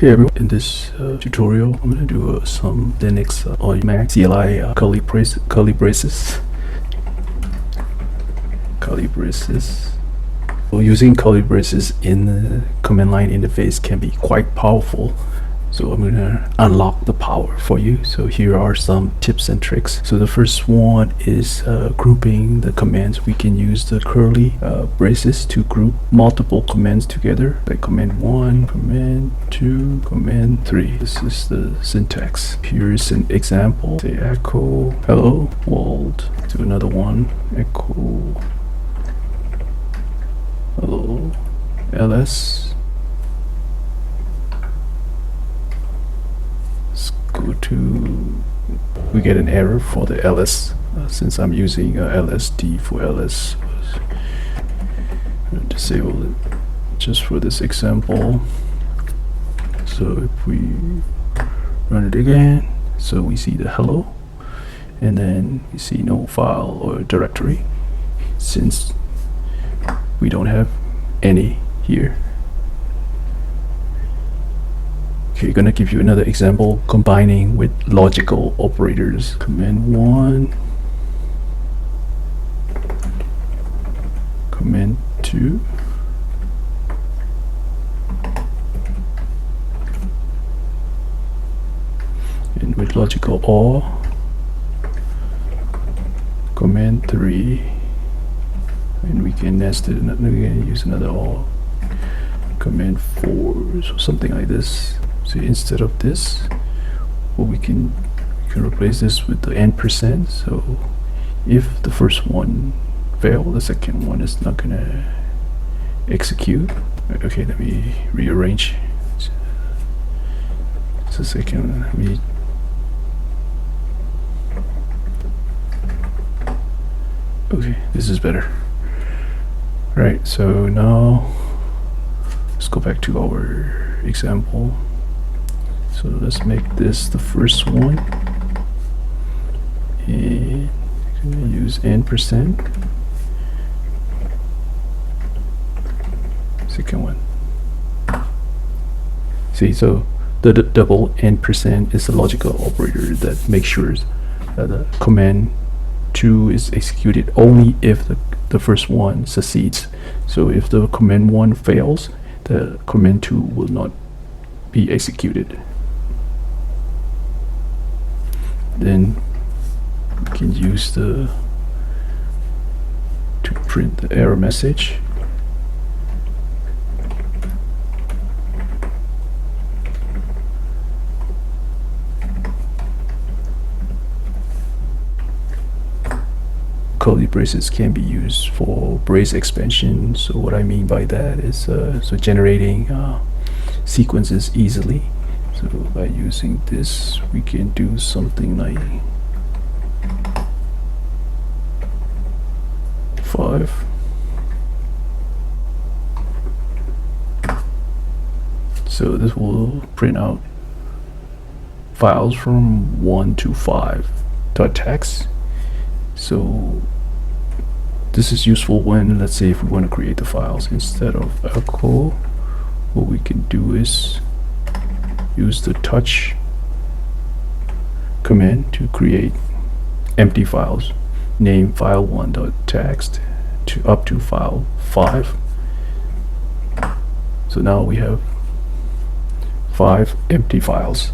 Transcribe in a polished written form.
Hey everyone, in this tutorial I'm going to do some Linux or Mac CLI curly braces. So using curly braces in the command line interface can be quite powerful. So I'm going to unlock the power for you. So here are some tips and tricks. So the first one is grouping the commands. We can use the curly braces to group multiple commands together, like command 1, command 2, command 3. This is the syntax. Here's an example. Say echo hello world. Do another one. Echo hello ls. We get an error for the ls since I'm using lsd for ls. Disable it just for this example. So if we run it again, so we see the hello and then we see no file or directory since we don't have any here. Okay, gonna give you another example combining with logical operators. Command 1, command 2, and with logical OR, command 3, and we can nest it. We can use another OR, command 4, so something like this. So instead of this, well, we can replace this with the %. So if the first one fails, the second one is not gonna execute. Okay, let me rearrange. Just a second. Let me. Okay, this is better. Right. So now let's go back to our example. So let's make this the first one, and I'm gonna use %. Second one. See, so the double %, is a logical operator that makes sure that the command 2 is executed only if the first one succeeds. So if the command 1 fails, the command 2 will not be executed. Then we can use to print the error message. Curly braces can be used for brace expansion. So what I mean by that is so generating sequences easily. So by using this, we can do something like 5. So this will print out files from 1 to 5 .text. So this is useful when, let's say, if we want to create the files instead of echo, what we can do is use the touch command to create empty files. Name file1.txt to up to file 5. So now we have 5 empty files.